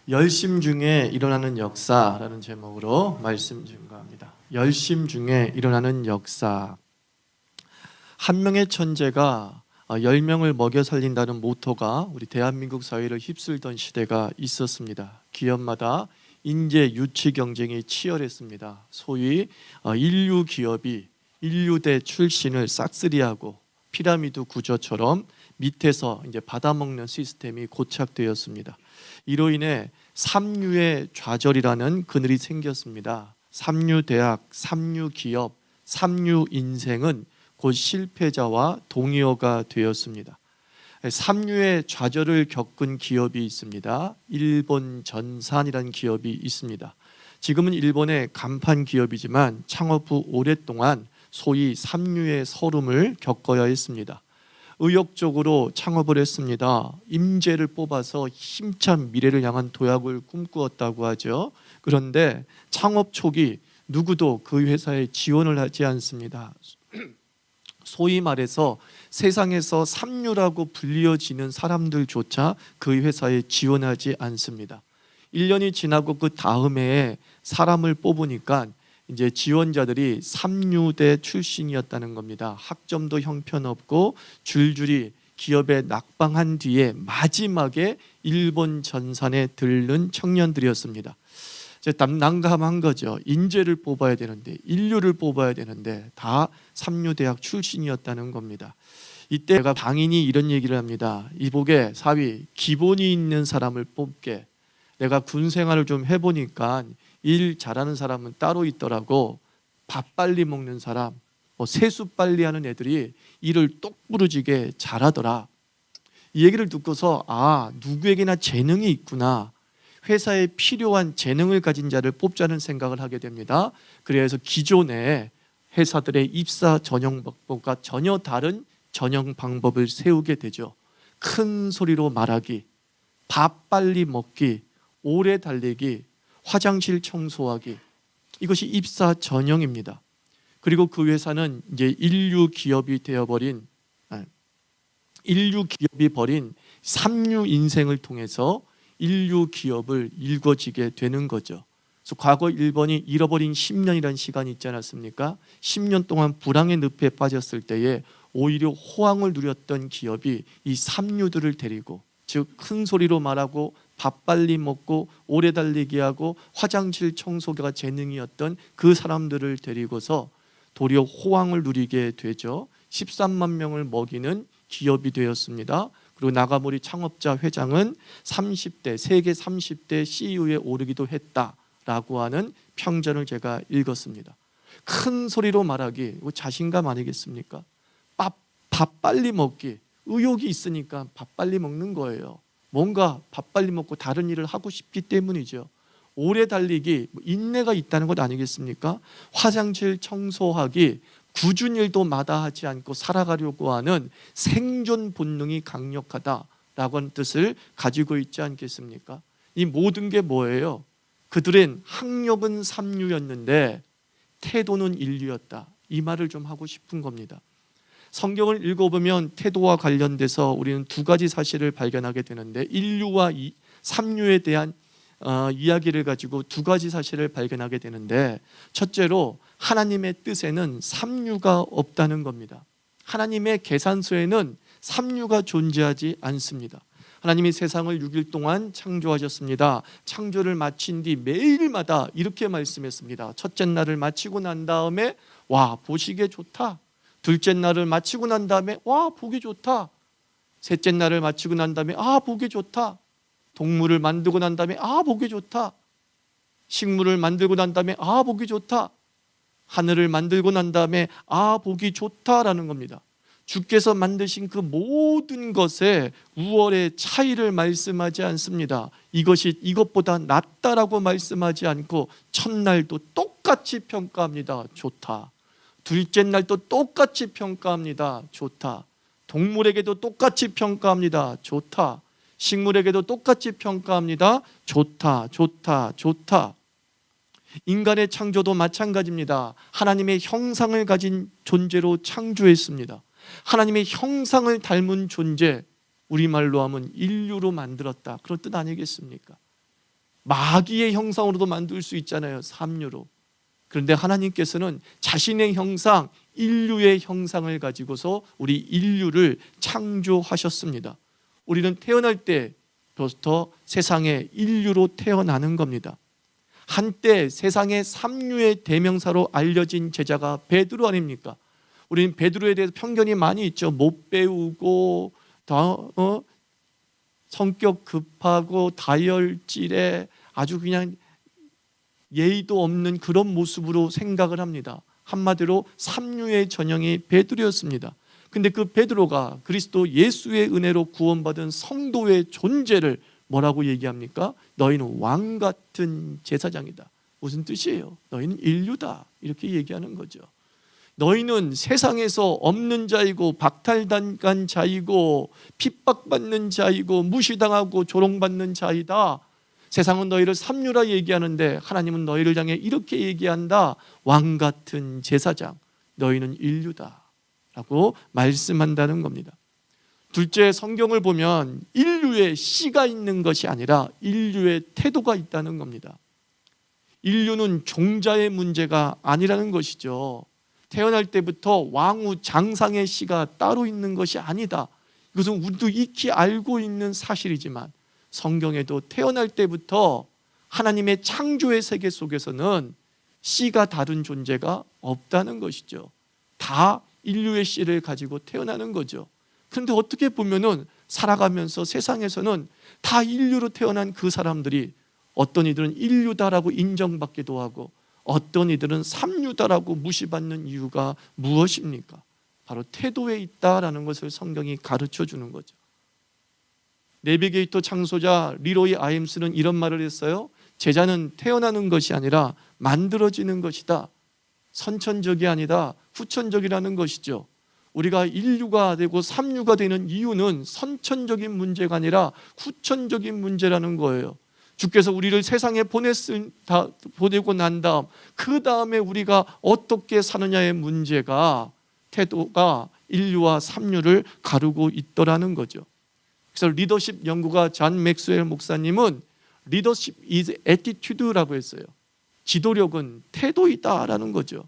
열심 중에 일어나는 역사라는 제목으로 말씀 증거합니다. 열심 중에 일어나는 역사. 한 명의 천재가 10명을 먹여 살린다는 모토가 우리 대한민국 사회를 휩쓸던 시대가 있었습니다. 기업마다 인재 유치 경쟁이 치열했습니다. 소위 인류 기업이 인류대 출신을 싹쓸이하고 피라미드 구조처럼 밑에서 이제 받아먹는 시스템이 고착되었습니다. 이로 인해 삼류의 좌절이라는 그늘이 생겼습니다. 삼류대학, 삼류기업, 삼류인생은 곧 실패자와 동의어가 되었습니다. 삼류의 좌절을 겪은 기업이 있습니다. 일본 전산이라는 기업이 있습니다. 지금은 일본의 간판 기업이지만 창업 후 오랫동안 소위 삼류의 서름을 겪어야 했습니다. 의욕적으로 창업을 했습니다. 임재를 뽑아서 힘찬 미래를 향한 도약을 꿈꾸었다고 하죠. 그런데 창업 초기 누구도 그 회사에 지원을 하지 않습니다. 소위 말해서 세상에서 삼류라고 불리어지는 사람들조차 그 회사에 지원하지 않습니다. 1년이 지나고 그 다음 해에 사람을 뽑으니까 이제 지원자들이 삼류대 출신이었다는 겁니다. 학점도 형편없고 줄줄이 기업에 낙방한 뒤에 마지막에 일본 전산에 들른 청년들이었습니다. 난감한 거죠. 인재를 뽑아야 되는데, 인류를 뽑아야 되는데 다 삼류대학 출신이었다는 겁니다. 이때 제가 당연히 이런 얘기를 합니다. 이복에 사위, 기본이 있는 사람을 뽑게. 내가 군 생활을 좀 해보니까 일 잘하는 사람은 따로 있더라고. 밥 빨리 먹는 사람, 세수 빨리 하는 애들이 일을 똑부러지게 잘하더라. 이 얘기를 듣고서 누구에게나 재능이 있구나. 회사에 필요한 재능을 가진 자를 뽑자는 생각을 하게 됩니다. 그래서 기존의 회사들의 입사 전형 방법과 전혀 다른 전형 방법을 세우게 되죠. 큰 소리로 말하기, 밥 빨리 먹기, 오래 달리기, 화장실 청소하기, 이것이 입사 전형입니다. 그리고 그 회사는 이제 인류 기업이 버린 삼류 인생을 통해서 인류 기업을 일궈지게 되는 거죠. 그래서 과거 일본이 잃어버린 10년이라는 시간이 있지 않았습니까? 10년 동안 불황의 늪에 빠졌을 때에 오히려 호황을 누렸던 기업이 이 삼류들을 데리고, 즉 큰 소리로 말하고 밥 빨리 먹고 오래 달리기 하고 화장실 청소가 재능이었던 그 사람들을 데리고서 도리어 호황을 누리게 되죠. 13만 명을 먹이는 기업이 되었습니다. 그리고 나가모리 창업자 회장은 30대, 세계 30대 CEO에 오르기도 했다라고 하는 평전을 제가 읽었습니다. 큰 소리로 말하기, 이거 자신감 아니겠습니까? 밥 빨리 먹기, 의욕이 있으니까 밥 빨리 먹는 거예요. 뭔가 밥 빨리 먹고 다른 일을 하고 싶기 때문이죠. 오래 달리기, 인내가 있다는 것 아니겠습니까? 화장실 청소하기, 굳은 일도 마다하지 않고 살아가려고 하는 생존 본능이 강력하다라고 하는 뜻을 가지고 있지 않겠습니까? 이 모든 게 뭐예요? 그들은 학력은 삼류였는데 태도는 인류였다. 이 말을 좀 하고 싶은 겁니다. 성경을 읽어보면 태도와 관련돼서 우리는 두 가지 사실을 발견하게 되는데, 인류와 삼류에 대한 이야기를 가지고 두 가지 사실을 발견하게 되는데, 첫째로 하나님의 뜻에는 삼류가 없다는 겁니다. 하나님의 계산서에는 삼류가 존재하지 않습니다. 하나님이 세상을 6일 동안 창조하셨습니다. 창조를 마친 뒤 매일마다 이렇게 말씀했습니다. 첫째 날을 마치고 난 다음에 보시기에 좋다. 둘째 날을 마치고 난 다음에 보기 좋다. 셋째 날을 마치고 난 다음에 보기 좋다. 동물을 만들고 난 다음에 보기 좋다. 식물을 만들고 난 다음에 보기 좋다. 하늘을 만들고 난 다음에 보기 좋다라는 겁니다. 주께서 만드신 그 모든 것에 우월의 차이를 말씀하지 않습니다. 이것이 이것보다 낫다라고 말씀하지 않고 첫날도 똑같이 평가합니다. 좋다. 둘째 날도 똑같이 평가합니다. 좋다. 동물에게도 똑같이 평가합니다. 좋다. 식물에게도 똑같이 평가합니다. 좋다, 좋다, 좋다. 인간의 창조도 마찬가지입니다. 하나님의 형상을 가진 존재로 창조했습니다. 하나님의 형상을 닮은 존재, 우리말로 하면 인류로 만들었다. 그런 뜻 아니겠습니까? 마귀의 형상으로도 만들 수 있잖아요. 삼류로. 그런데 하나님께서는 자신의 형상, 인류의 형상을 가지고서 우리 인류를 창조하셨습니다. 우리는 태어날 때부터 세상에 인류로 태어나는 겁니다. 한때 세상의 삼류의 대명사로 알려진 제자가 베드로 아닙니까? 우리는 베드로에 대해서 편견이 많이 있죠. 못 배우고 성격 급하고 다혈질에 아주 그냥 예의도 없는 그런 모습으로 생각을 합니다. 한마디로 삼류의 전형이 베드로였습니다. 근데 그 베드로가 그리스도 예수의 은혜로 구원받은 성도의 존재를 뭐라고 얘기합니까? 너희는 왕 같은 제사장이다. 무슨 뜻이에요? 너희는 인류다. 이렇게 얘기하는 거죠. 너희는 세상에서 없는 자이고 박탈당한 자이고 핍박받는 자이고 무시당하고 조롱받는 자이다. 세상은 너희를 삼류라 얘기하는데 하나님은 너희를 향해 이렇게 얘기한다. 왕 같은 제사장, 너희는 인류다 라고 말씀한다는 겁니다. 둘째, 성경을 보면 인류의 씨가 있는 것이 아니라 인류의 태도가 있다는 겁니다. 인류는 종자의 문제가 아니라는 것이죠. 태어날 때부터 왕후 장상의 씨가 따로 있는 것이 아니다. 이것은 우리도 익히 알고 있는 사실이지만 성경에도 태어날 때부터 하나님의 창조의 세계 속에서는 씨가 다른 존재가 없다는 것이죠. 다 인류의 씨를 가지고 태어나는 거죠. 그런데 어떻게 보면은 살아가면서 세상에서는 다 인류로 태어난 그 사람들이 어떤 이들은 인류다라고 인정받기도 하고 어떤 이들은 삼류다라고 무시받는 이유가 무엇입니까? 바로 태도에 있다라는 것을 성경이 가르쳐 주는 거죠. 내비게이터 창소자 리로이 아임스는 이런 말을 했어요. 제자는 태어나는 것이 아니라 만들어지는 것이다. 선천적이 아니다 후천적이라는 것이죠. 우리가 인류가 되고 삼류가 되는 이유는 선천적인 문제가 아니라 후천적인 문제라는 거예요. 주께서 우리를 세상에 보내고 난 다음 그 다음에 우리가 어떻게 사느냐의 문제가 태도가 인류와 삼류를 가르고 있더라는 거죠. 그래서 리더십 연구가 잔 맥스웰 목사님은 리더십 is attitude라고 했어요. 지도력은 태도이다라는 거죠.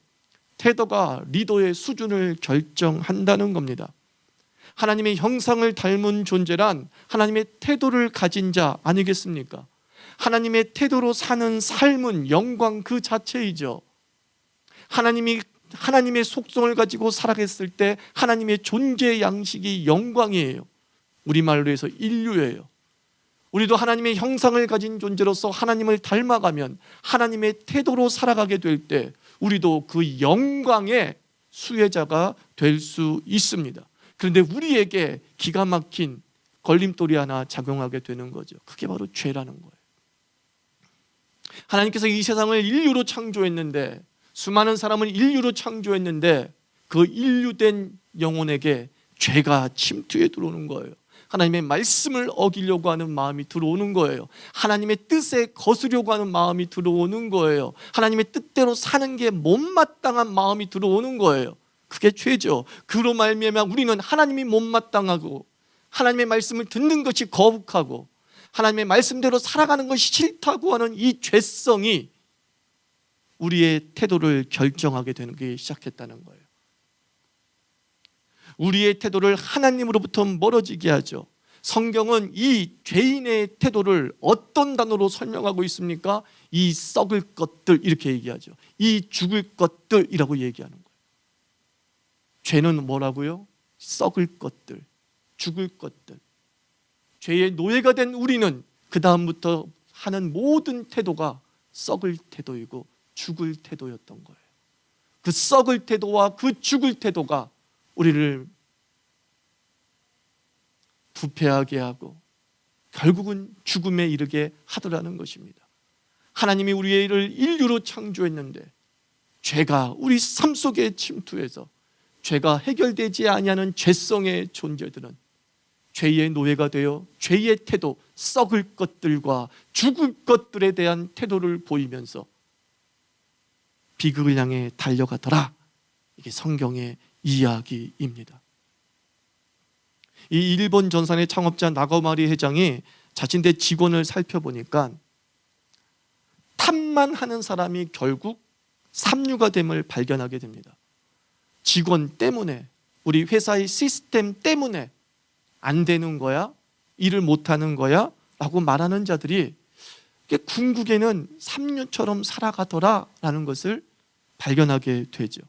태도가 리더의 수준을 결정한다는 겁니다. 하나님의 형상을 닮은 존재란 하나님의 태도를 가진 자 아니겠습니까? 하나님의 태도로 사는 삶은 영광 그 자체이죠. 하나님의 속성을 가지고 살아갔을 때 하나님의 존재 양식이 영광이에요. 우리말로 해서 인류예요. 우리도 하나님의 형상을 가진 존재로서 하나님을 닮아가면 하나님의 태도로 살아가게 될 때 우리도 그 영광의 수혜자가 될 수 있습니다. 그런데 우리에게 기가 막힌 걸림돌이 하나 작용하게 되는 거죠. 그게 바로 죄라는 거예요. 하나님께서 이 세상을 인류로 창조했는데 수많은 사람을 인류로 창조했는데 그 인류된 영혼에게 죄가 침투해 들어오는 거예요. 하나님의 말씀을 어기려고 하는 마음이 들어오는 거예요. 하나님의 뜻에 거스려고 하는 마음이 들어오는 거예요. 하나님의 뜻대로 사는 게 못마땅한 마음이 들어오는 거예요. 그게 죄죠. 그로 말미암아 우리는 하나님이 못마땅하고 하나님의 말씀을 듣는 것이 거북하고 하나님의 말씀대로 살아가는 것이 싫다고 하는 이 죄성이 우리의 태도를 결정하게 되는 게 시작했다는 거예요. 우리의 태도를 하나님으로부터 멀어지게 하죠. 성경은 이 죄인의 태도를 어떤 단어로 설명하고 있습니까? 이 썩을 것들 이렇게 얘기하죠. 이 죽을 것들이라고 얘기하는 거예요. 죄는 뭐라고요? 썩을 것들, 죽을 것들. 죄의 노예가 된 우리는 그 다음부터 하는 모든 태도가 썩을 태도이고 죽을 태도였던 거예요. 그 썩을 태도와 그 죽을 태도가 우리를 부패하게 하고 결국은 죽음에 이르게 하더라는 것입니다. 하나님이 우리를 인류로 창조했는데 죄가 우리 삶 속에 침투해서 죄가 해결되지 아니하는 죄성의 존재들은 죄의 노예가 되어 죄의 태도, 썩을 것들과 죽을 것들에 대한 태도를 보이면서 비극을 향해 달려가더라. 이게 성경의 이야기입니다. 이 일본 전산의 창업자 나가마리 회장이 자신의 직원을 살펴보니까 탓만 하는 사람이 결국 삼류가 됨을 발견하게 됩니다. 직원 때문에, 우리 회사의 시스템 때문에 안 되는 거야, 일을 못하는 거야 라고 말하는 자들이 궁극에는 삼류처럼 살아가더라라는 것을 발견하게 되죠.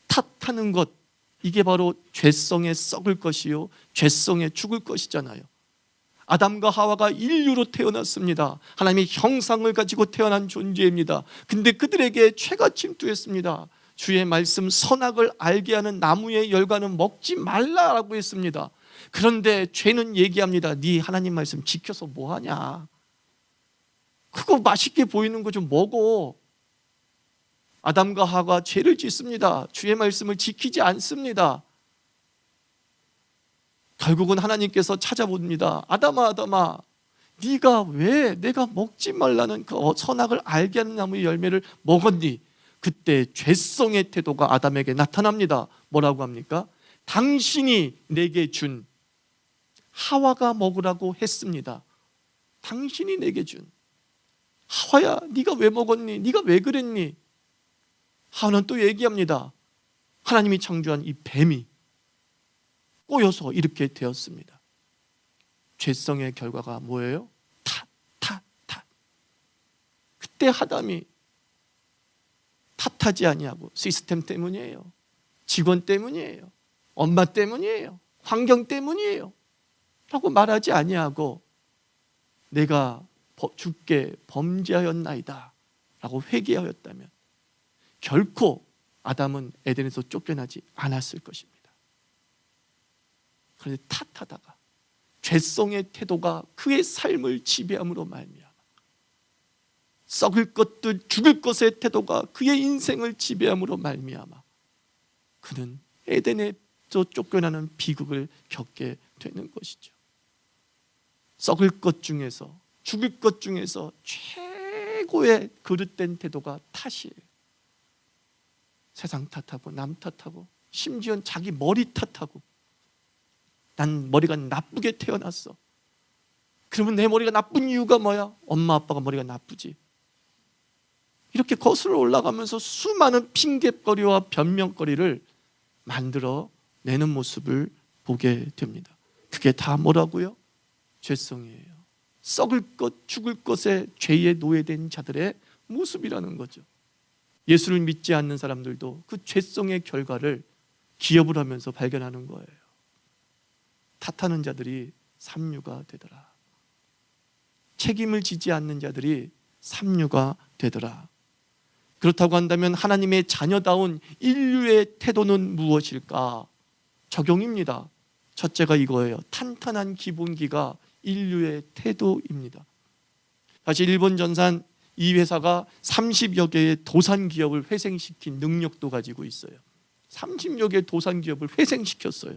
탓하는 것, 이게 바로 죄성에 썩을 것이요 죄성에 죽을 것이잖아요. 아담과 하와가 인류로 태어났습니다. 하나님의 형상을 가지고 태어난 존재입니다. 근데 그들에게 죄가 침투했습니다. 주의 말씀 선악을 알게 하는 나무의 열과는 먹지 말라라고 했습니다. 그런데 죄는 얘기합니다. 네 하나님 말씀 지켜서 뭐하냐, 그거 맛있게 보이는 거 좀 먹어. 아담과 하와가 죄를 짓습니다. 주의 말씀을 지키지 않습니다. 결국은 하나님께서 찾아봅니다. 아담아, 네가 왜 내가 먹지 말라는 그 선악을 알게 하는 나무의 열매를 먹었니? 그때 죄성의 태도가 아담에게 나타납니다. 뭐라고 합니까? 당신이 내게 준, 하와가 먹으라고 했습니다. 당신이 내게 준, 하와야 네가 왜 먹었니? 네가 왜 그랬니? 하와는 또 얘기합니다. 하나님이 창조한 이 뱀이 꼬여서 이렇게 되었습니다. 죄성의 결과가 뭐예요? 탓. 그때 아담이 탓하지 아니하고 시스템 때문이에요, 직원 때문이에요, 엄마 때문이에요, 환경 때문이에요 라고 말하지 아니하고 내가 주께 범죄하였나이다 라고 회개하였다면 결코 아담은 에덴에서 쫓겨나지 않았을 것입니다. 그런데 탓하다가 죄성의 태도가 그의 삶을 지배함으로 말미암아 썩을 것들 죽을 것의 태도가 그의 인생을 지배함으로 말미암아 그는 에덴에서 쫓겨나는 비극을 겪게 되는 것이죠. 썩을 것 중에서, 죽을 것 중에서 최고의 그릇된 태도가 탓이에요. 세상 탓하고 남 탓하고 심지어는 자기 머리 탓하고, 난 머리가 나쁘게 태어났어. 그러면 내 머리가 나쁜 이유가 뭐야? 엄마 아빠가 머리가 나쁘지. 이렇게 거슬러 올라가면서 수많은 핑계거리와 변명거리를 만들어 내는 모습을 보게 됩니다. 그게 다 뭐라고요? 죄성이에요. 썩을 것, 죽을 것에 죄에 노예된 자들의 모습이라는 거죠. 예수를 믿지 않는 사람들도 그 죄성의 결과를 기업을 하면서 발견하는 거예요. 탓하는 자들이 삼류가 되더라. 책임을 지지 않는 자들이 삼류가 되더라. 그렇다고 한다면 하나님의 자녀다운 인류의 태도는 무엇일까? 적용입니다. 첫째가 이거예요. 탄탄한 기본기가 인류의 태도입니다. 사실 일본 전산 이 회사가 30여 개의 도산 기업을 회생시킨 능력도 가지고 있어요. 30여 개의 도산 기업을 회생시켰어요.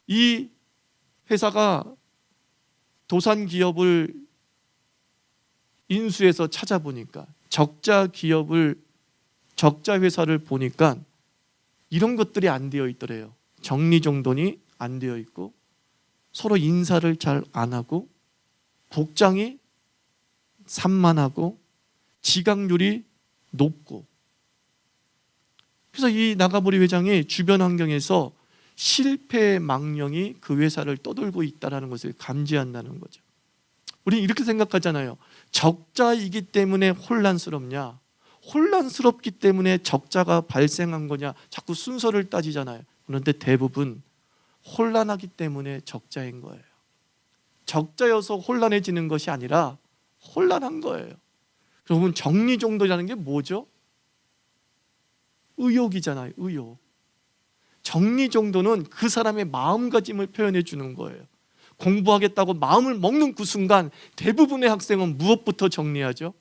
이 회사가 도산 기업을 인수해서 찾아보니까 적자 회사를 보니까 이런 것들이 안 되어 있더래요. 정리정돈이 안 되어 있고 서로 인사를 잘 안 하고 복장이 산만하고 지각률이 높고, 그래서 이 나가모리 회장이 주변 환경에서 실패의 망령이 그 회사를 떠돌고 있다는 것을 감지한다는 거죠. 우리는 이렇게 생각하잖아요. 적자이기 때문에 혼란스럽냐, 혼란스럽기 때문에 적자가 발생한 거냐, 자꾸 순서를 따지잖아요. 그런데 대부분 혼란하기 때문에 적자인 거예요. 적자여서 혼란해지는 것이 아니라 혼란한 거예요. 여러분, 정리정돈이라는 게 뭐죠? 의욕이잖아요. 의욕. 정리정돈은 그 사람의 마음가짐을 표현해 주는 거예요. 공부하겠다고 마음을 먹는 그 순간 대부분의 학생은 무엇부터 정리하죠?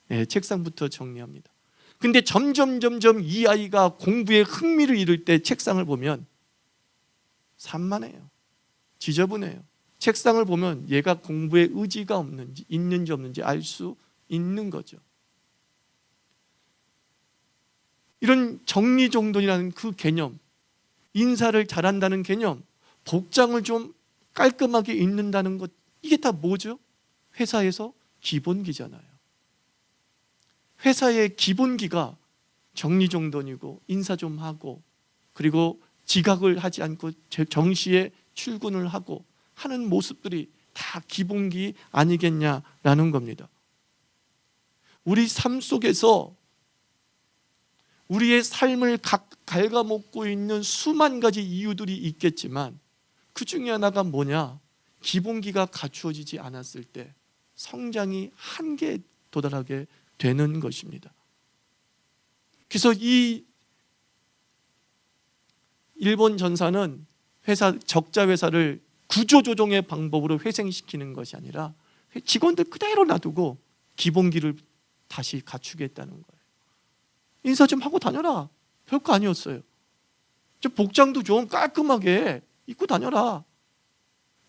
네, 책상부터 정리합니다. 근데 점점 이 아이가 공부에 흥미를 잃을 때 책상을 보면 산만해요. 지저분해요. 책상을 보면 얘가 공부에 의지가 없는지 있는지 없는지 알 수 있는 거죠. 이런 정리정돈이라는 그 개념, 인사를 잘한다는 개념, 복장을 좀 깔끔하게 입는다는 것, 이게 다 뭐죠? 회사에서 기본기잖아요. 회사의 기본기가 정리정돈이고 인사 좀 하고, 그리고 지각을 하지 않고 정시에 출근을 하고 하는 모습들이 다 기본기 아니겠냐라는 겁니다. 우리 삶 속에서 우리의 삶을 갉아먹고 있는 수만 가지 이유들이 있겠지만, 그 중에 하나가 뭐냐? 기본기가 갖추어지지 않았을 때 성장이 한계에 도달하게 되는 것입니다. 그래서 이 일본 전사는 적자 회사를 구조조정의 방법으로 회생시키는 것이 아니라 직원들 그대로 놔두고 기본기를 다시 갖추겠다는 거예요. 인사 좀 하고 다녀라. 별거 아니었어요. 복장도 좀 깔끔하게 입고 다녀라.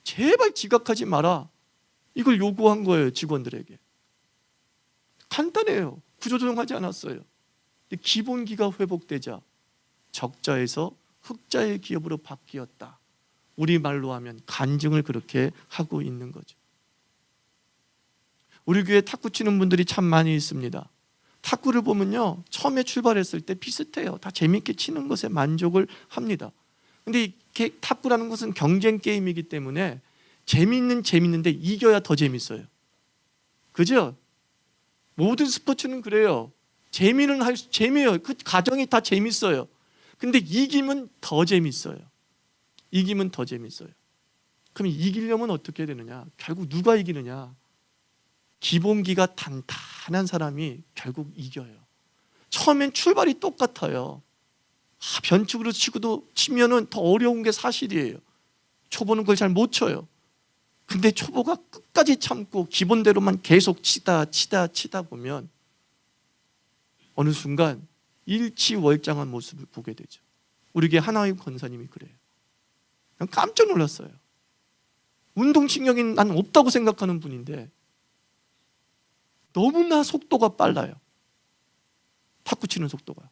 제발 지각하지 마라. 이걸 요구한 거예요, 직원들에게. 간단해요. 구조조정하지 않았어요. 근데 기본기가 회복되자 적자에서 흑자의 기업으로 바뀌었다. 우리말로 하면 간증을 그렇게 하고 있는 거죠. 우리 교회에 탁구 치는 분들이 참 많이 있습니다. 탁구를 보면요, 처음에 출발했을 때 비슷해요. 다 재밌게 치는 것에 만족을 합니다. 근데 탁구라는 것은 경쟁 게임이기 때문에 재밌는데 이겨야 더 재밌어요. 그죠? 모든 스포츠는 그래요. 재미예요. 그 과정이 다 재밌어요. 근데 이기면 더 재밌어요. 그럼 이기려면 어떻게 되느냐? 결국 누가 이기느냐? 기본기가 단단한 사람이 결국 이겨요. 처음엔 출발이 똑같아요. 변칙으로 치면은 더 어려운 게 사실이에요. 초보는 그걸 잘 못 쳐요. 근데 초보가 끝까지 참고 기본대로만 계속 치다 보면 어느 순간 일치월장한 모습을 보게 되죠. 우리 교회 하나의 권사님이 그래요. 깜짝 놀랐어요. 운동신경이 난 없다고 생각하는 분인데 너무나 속도가 빨라요. 탁구 치는 속도가.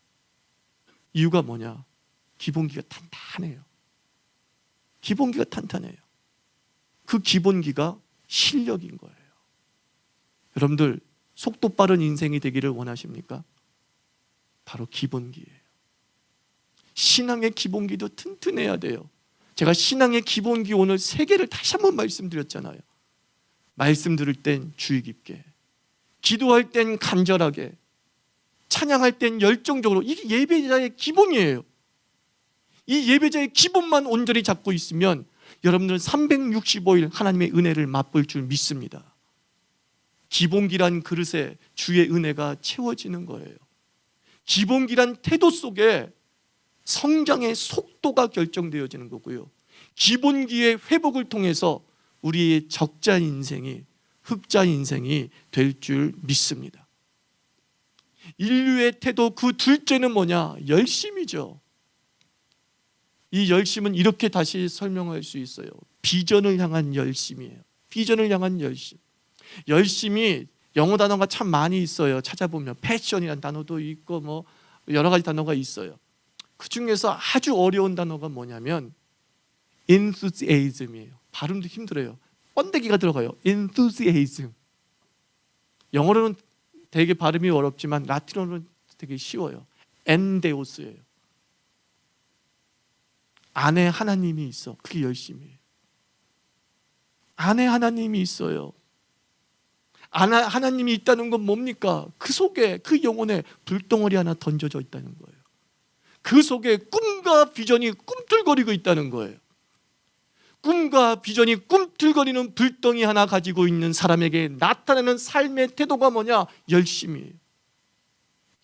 이유가 뭐냐? 기본기가 탄탄해요. 그 기본기가 실력인 거예요. 여러분들 속도 빠른 인생이 되기를 원하십니까? 바로 기본기예요. 신앙의 기본기도 튼튼해야 돼요. 제가 신앙의 기본기 오늘 3개를 다시 한번 말씀드렸잖아요. 말씀 들을 땐 주의 깊게, 기도할 땐 간절하게, 찬양할 땐 열정적으로. 이게 예배자의 기본이에요. 이 예배자의 기본만 온전히 잡고 있으면 여러분들은 365일 하나님의 은혜를 맛볼 줄 믿습니다. 기본기란 그릇에 주의 은혜가 채워지는 거예요. 기본기란 태도 속에 성장의 속도가 결정되어지는 거고요. 기본기의 회복을 통해서 우리의 적자 인생이 흑자 인생이 될 줄 믿습니다. 인류의 태도 그 둘째는 뭐냐? 열심이죠. 이 열심은 이렇게 다시 설명할 수 있어요. 비전을 향한 열심이에요. 비전을 향한 열심. 열심이 영어 단어가 참 많이 있어요. 찾아보면 패션이라는 단어도 있고 뭐 여러 가지 단어가 있어요. 그 중에서 아주 어려운 단어가 뭐냐면 enthusiasm이에요. 발음도 힘들어요. 번데기가 들어가요. enthusiasm. 영어로는 되게 발음이 어렵지만 라틴어로는 되게 쉬워요. 엔데오스예요. 안에 하나님이 있어. 그게 열심이에요. 안에 하나님이 있어요. 하나님이 있다는 건 뭡니까? 그 속에, 그 영혼에 불덩어리 하나 던져져 있다는 거예요. 그 속에 꿈과 비전이 꿈틀거리고 있다는 거예요. 꿈과 비전이 꿈틀거리는 불덩이 하나 가지고 있는 사람에게 나타나는 삶의 태도가 뭐냐? 열심이에요.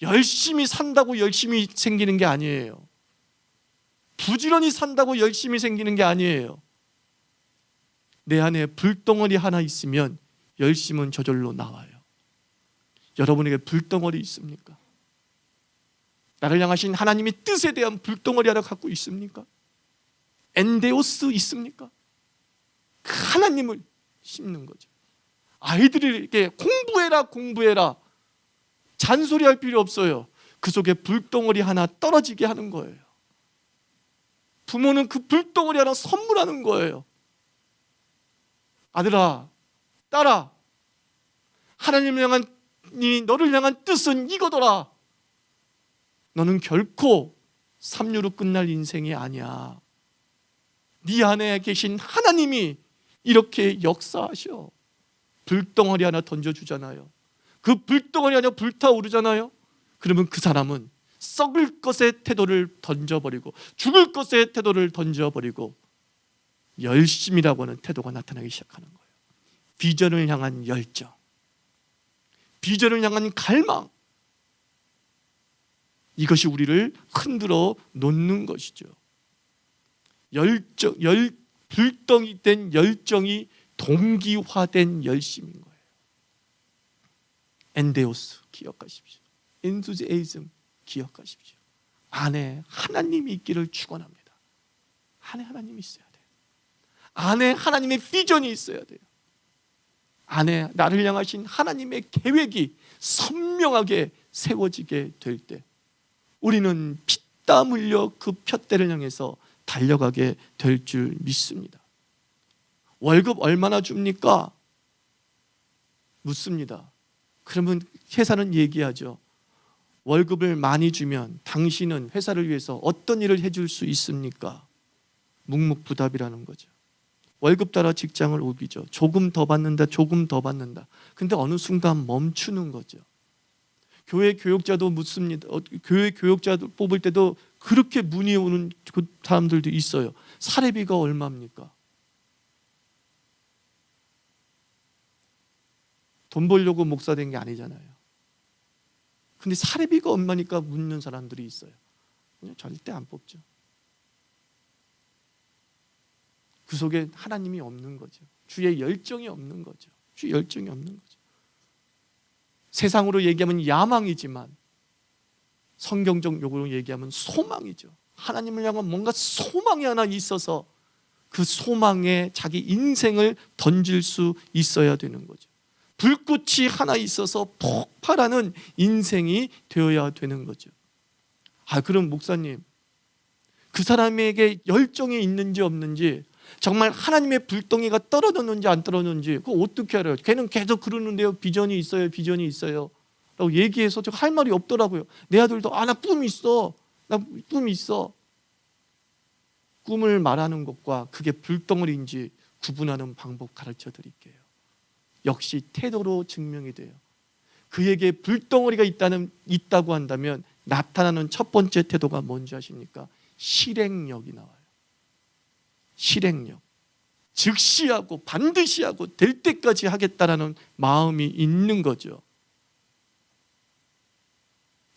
열심히 산다고 열심히 생기는 게 아니에요. 부지런히 산다고 열심히 생기는 게 아니에요. 내 안에 불덩어리 하나 있으면 열심은 저절로 나와요. 여러분에게 불덩어리 있습니까? 나를 향하신 하나님의 뜻에 대한 불덩어리 하나 갖고 있습니까? 엔데오스 있습니까? 하나님을 심는 거죠. 아이들에게 공부해라 잔소리할 필요 없어요. 그 속에 불덩어리 하나 떨어지게 하는 거예요. 부모는 그 불덩어리 하나 선물하는 거예요. 아들아, 딸아, 하나님을 향한 하나님이 너를 향한 뜻은 이거더라. 너는 결코 삼류로 끝날 인생이 아니야. 네 안에 계신 하나님이 이렇게 역사하셔. 불덩어리 하나 던져주잖아요. 그 불덩어리 하나 불타오르잖아요. 그러면 그 사람은 썩을 것의 태도를 던져버리고 죽을 것의 태도를 던져버리고 열심이라고 하는 태도가 나타나기 시작하는 거예요. 비전을 향한 열정, 비전을 향한 갈망, 이것이 우리를 흔들어 놓는 것이죠. 불덩이 된 열정이 동기화된 열심인 거예요. 엔데오스 기억하십시오. 엔투지에이즘 기억하십시오. 안에 하나님이 있기를 축원합니다. 안에 하나님이 있어야 돼요. 안에 하나님의 비전이 있어야 돼요. 안에 나를 향하신 하나님의 계획이 선명하게 세워지게 될 때 우리는 피땀 흘려 그 푯대를 향해서 달려가게 될 줄 믿습니다. 월급 얼마나 줍니까? 묻습니다. 그러면 회사는 얘기하죠. 월급을 많이 주면 당신은 회사를 위해서 어떤 일을 해줄 수 있습니까? 묵묵부답이라는 거죠. 월급 따라 직장을 옮기죠. 조금 더 받는다, 조금 더 받는다. 근데 어느 순간 멈추는 거죠. 교회 교육자도 묻습니다. 교회 교육자 뽑을 때도 그렇게 문의 오는 그 사람들도 있어요. 사례비가 얼마입니까? 돈 벌려고 목사 된 게 아니잖아요. 근데 사례비가 얼마니까 묻는 사람들이 있어요. 그냥 절대 안 뽑죠. 그 속에 하나님이 없는 거죠. 주의 열정이 없는 거죠. 주의 열정이 없는 거죠. 세상으로 얘기하면 야망이지만 성경적 용어로 얘기하면 소망이죠. 하나님을 향한 뭔가 소망이 하나 있어서 그 소망에 자기 인생을 던질 수 있어야 되는 거죠. 불꽃이 하나 있어서 폭발하는 인생이 되어야 되는 거죠. 그럼 목사님, 그 사람에게 열정이 있는지 없는지, 정말 하나님의 불덩이가 떨어졌는지 안 떨어졌는지 그거 어떻게 알아요? 걔는 계속 그러는데요. 비전이 있어요. 비전이 있어요. 라고 얘기해서 제가 할 말이 없더라고요. 내 아들도 나 꿈이 있어. 나 꿈이 있어. 꿈을 말하는 것과 그게 불덩어리인지 구분하는 방법 가르쳐 드릴게요. 역시 태도로 증명이 돼요. 그에게 불덩어리가 있다고 한다면 나타나는 첫 번째 태도가 뭔지 아십니까? 실행력이 나와요. 실행력. 즉시 하고 반드시 하고 될 때까지 하겠다라는 마음이 있는 거죠.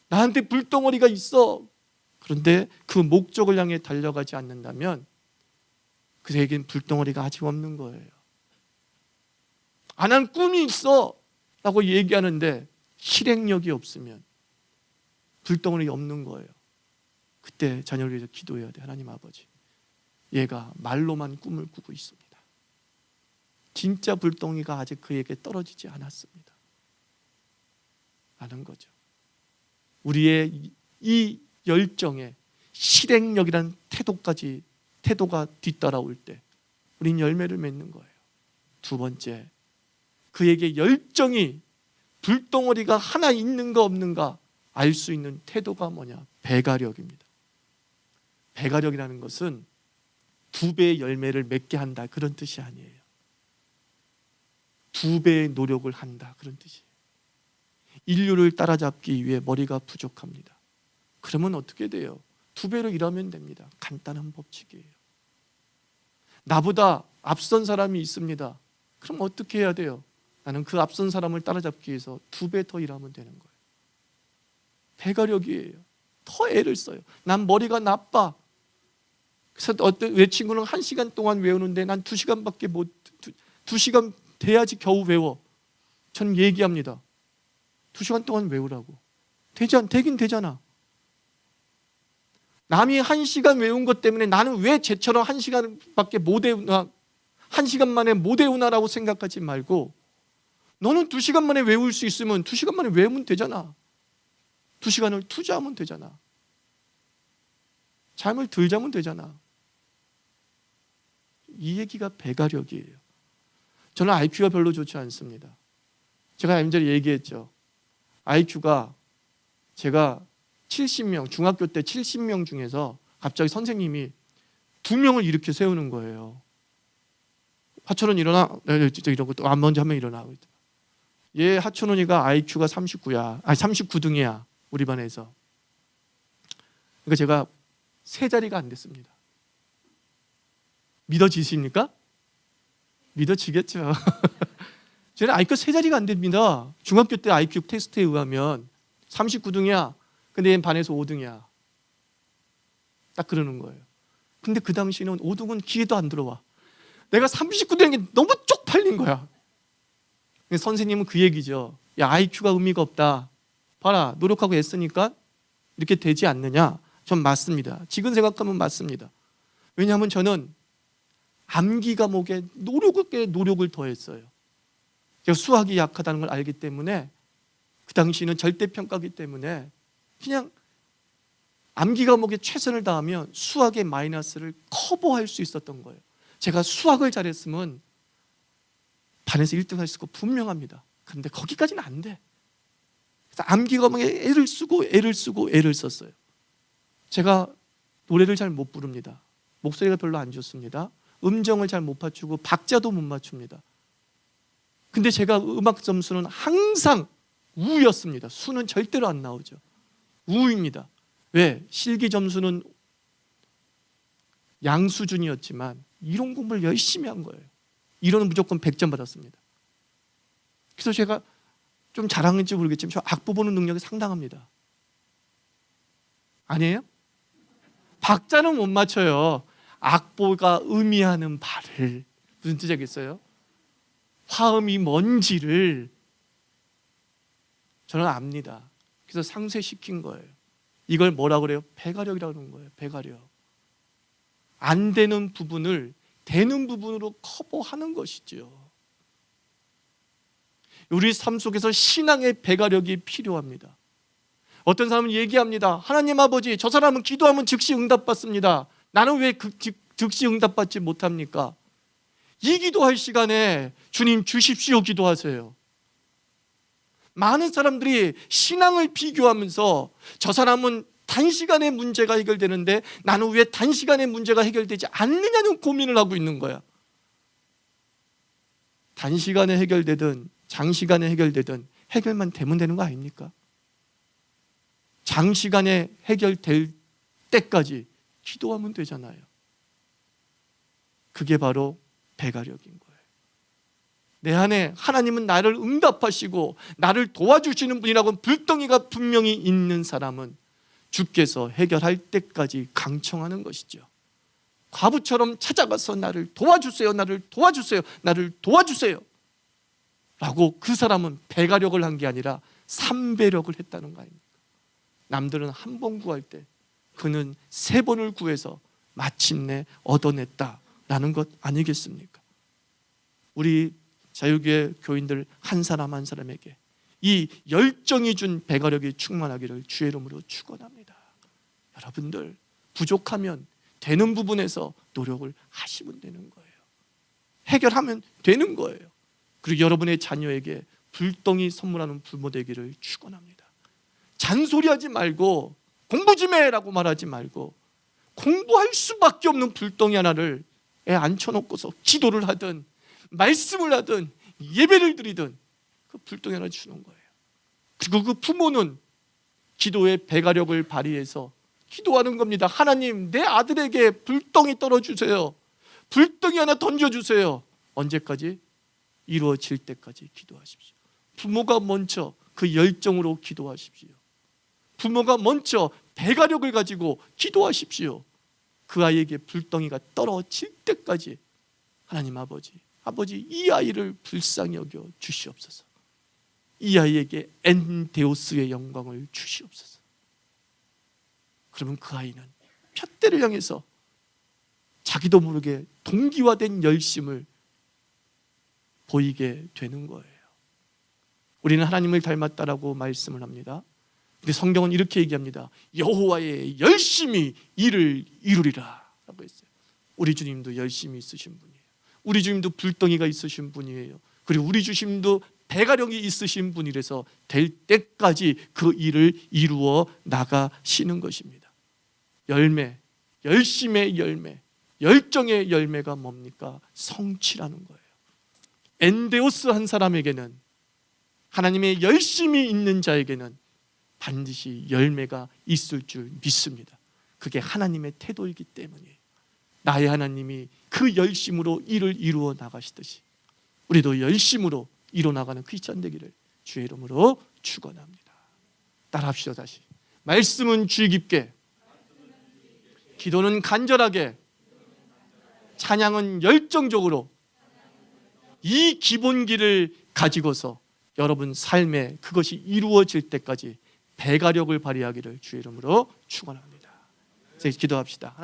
나한테 불덩어리가 있어. 그런데 그 목적을 향해 달려가지 않는다면 그에겐 불덩어리가 아직 없는 거예요. 난 꿈이 있어 라고 얘기하는데 실행력이 없으면 불덩어리 없는 거예요. 그때 자녀를 위해서 기도해야 돼. 하나님 아버지, 얘가 말로만 꿈을 꾸고 있습니다. 진짜 불덩이가 아직 그에게 떨어지지 않았습니다. 라는 거죠. 우리의 이 열정에 실행력이란 태도가 뒤따라올 때 우린 열매를 맺는 거예요. 두 번째, 그에게 열정이 불덩어리가 하나 있는가 없는가 알 수 있는 태도가 뭐냐? 배가력입니다. 배가력이라는 것은 2배의 열매를 맺게 한다, 그런 뜻이 아니에요. 2배의 노력을 한다, 그런 뜻이에요. 인류를 따라잡기 위해 머리가 부족합니다. 그러면 어떻게 돼요? 2배로 일하면 됩니다. 간단한 법칙이에요. 나보다 앞선 사람이 있습니다. 그럼 어떻게 해야 돼요? 나는 그 앞선 사람을 따라잡기 위해서 2배 더 일하면 되는 거예요. 배가력이에요. 더 애를 써요. 난 머리가 나빠. 그래서 왜 친구는 1시간 동안 외우는데 난 2시간밖에 2시간 돼야지 겨우 외워. 저는 얘기합니다. 2시간 동안 외우라고. 되긴 되잖아. 남이 1시간 외운 것 때문에 나는 왜 쟤처럼 1시간밖에 못 외우나, 1시간 만에 못 외우나라고 생각하지 말고, 너는 2시간 만에 외울 수 있으면 2시간 만에 외우면 되잖아. 2시간을 투자하면 되잖아. 잠을 덜 자면 되잖아. 이 얘기가 배가력이에요. 저는 IQ가 별로 좋지 않습니다. 제가 MJ에 얘기했죠. IQ가 제가 70명, 중학교 때 70명 중에서 갑자기 선생님이 2명을 이렇게 세우는 거예요. 하천원 일어나. 이러고 또 먼저 한 명 일어나. 얘 하천원이가 IQ가 39야. 아니 39등이야. 우리 반에서. 그러니까 제가 세 자리가 안 됐습니다. 믿어지십니까? 믿어지겠죠. 저는 IQ 세 자리가 안 됩니다. 중학교 때 IQ 테스트에 의하면 39등이야. 근데 얘는 반에서 5등이야. 딱 그러는 거예요. 근데 그 당시에는 5등은 귀에도 안 들어와. 내가 39등인 게 너무 쪽팔린 거야. 선생님은 그 얘기죠. 야, IQ가 의미가 없다. 봐라, 노력하고 애쓰니까 이렇게 되지 않느냐. 전 맞습니다. 지금 생각하면 맞습니다. 왜냐하면 저는 암기 과목에 노력을 더했어요. 제가 수학이 약하다는 걸 알기 때문에 그 당시에는 절대평가기 때문에 그냥 암기 과목에 최선을 다하면 수학의 마이너스를 커버할 수 있었던 거예요. 제가 수학을 잘했으면 반에서 1등 할 수가 분명합니다. 그런데 거기까지는 안 돼. 그래서 암기 과목에 애를 쓰고 썼어요. 제가 노래를 잘 못 부릅니다. 목소리가 별로 안 좋습니다. 음정을 잘 못 맞추고 박자도 못 맞춥니다. 근데 제가 음악 점수는 항상 우였습니다. 수는 절대로 안 나오죠. 우입니다. 왜? 실기 점수는 양수준이었지만 이론 공부를 열심히 한 거예요. 이론은 무조건 100점 받았습니다. 그래서 제가 좀 자랑인지 모르겠지만 저 악보 보는 능력이 상당합니다. 아니에요? 박자는 못 맞춰요. 악보가 의미하는 바를, 무슨 뜻이겠어요? 화음이 뭔지를 저는 압니다. 그래서 상쇄시킨 거예요. 이걸 뭐라고 그래요? 배가력이라고 하는 거예요. 배가력. 안 되는 부분을 되는 부분으로 커버하는 것이죠. 우리 삶 속에서 신앙의 배가력이 필요합니다. 어떤 사람은 얘기합니다. 하나님 아버지, 저 사람은 기도하면 즉시 응답받습니다. 나는 왜 즉시 응답받지 못합니까? 이 기도할 시간에 주님 주십시오 기도하세요. 많은 사람들이 신앙을 비교하면서 저 사람은 단시간에 문제가 해결되는데 나는 왜 단시간에 문제가 해결되지 않느냐는 고민을 하고 있는 거야. 단시간에 해결되든 장시간에 해결되든 해결만 되면 되는 거 아닙니까? 장시간에 해결될 때까지 기도하면 되잖아요. 그게 바로 배가력인 거예요. 내 안에 하나님은 나를 응답하시고 나를 도와주시는 분이라고 불덩이가 분명히 있는 사람은 주께서 해결할 때까지 강청하는 것이죠. 과부처럼 찾아가서 나를 도와주세요, 나를 도와주세요, 나를 도와주세요 라고 그 사람은 배가력을 한 게 아니라 3배력을 했다는 거 아닙니까? 남들은 한 번 구할 때 그는 3번을 구해서 마침내 얻어냈다라는 것 아니겠습니까? 우리 자유교회 교인들 한 사람 한 사람에게 이 열정이 준 배가력이 충만하기를 주의 이름으로 축원합니다. 여러분들 부족하면 되는 부분에서 노력을 하시면 되는 거예요. 해결하면 되는 거예요. 그리고 여러분의 자녀에게 불덩이 선물하는 부모 되기를 축원합니다. 잔소리하지 말고 공부 좀 해라고 말하지 말고 공부할 수밖에 없는 불덩이 하나를 애 앉혀놓고서 기도를 하든 말씀을 하든 예배를 드리든 그 불덩이 하나 주는 거예요. 그리고 그 부모는 기도의 배가력을 발휘해서 기도하는 겁니다. 하나님, 내 아들에게 불덩이 떨어주세요. 불덩이 하나 던져주세요. 언제까지? 이루어질 때까지 기도하십시오. 부모가 먼저 그 열정으로 기도하십시오. 부모가 먼저 배가력을 가지고 기도하십시오. 그 아이에게 불덩이가 떨어질 때까지 하나님 아버지 이 아이를 불쌍히 여겨 주시옵소서. 이 아이에게 엔데오스의 영광을 주시옵소서. 그러면 그 아이는 푯대를 향해서 자기도 모르게 동기화된 열심을 보이게 되는 거예요. 우리는 하나님을 닮았다라고 말씀을 합니다. 근데 성경은 이렇게 얘기합니다. 여호와의 열심히 일을 이루리라 라고 했어요. 우리 주님도 열심히 있으신 분이에요. 우리 주님도 불덩이가 있으신 분이에요. 그리고 우리 주님도 배가력이 있으신 분이라서 될 때까지 그 일을 이루어 나가시는 것입니다. 열매, 열심의 열매, 열정의 열매가 뭡니까? 성취라는 거예요. 엔데오스 한 사람에게는, 하나님의 열심이 있는 자에게는 반드시 열매가 있을 줄 믿습니다. 그게 하나님의 태도이기 때문이에요. 나의 하나님이 그 열심으로 일을 이루어 나가시듯이 우리도 열심으로 이루어 나가는 크리스찬 되기를 주의 이름으로 축원합니다. 따라합시다. 다시. 말씀은 주의 깊게, 기도는 간절하게, 찬양은 열정적으로, 이 기본기를 가지고서 여러분 삶에 그것이 이루어질 때까지 배가력을 발휘하기를 주의 이름으로 축원합니다. 기도합시다.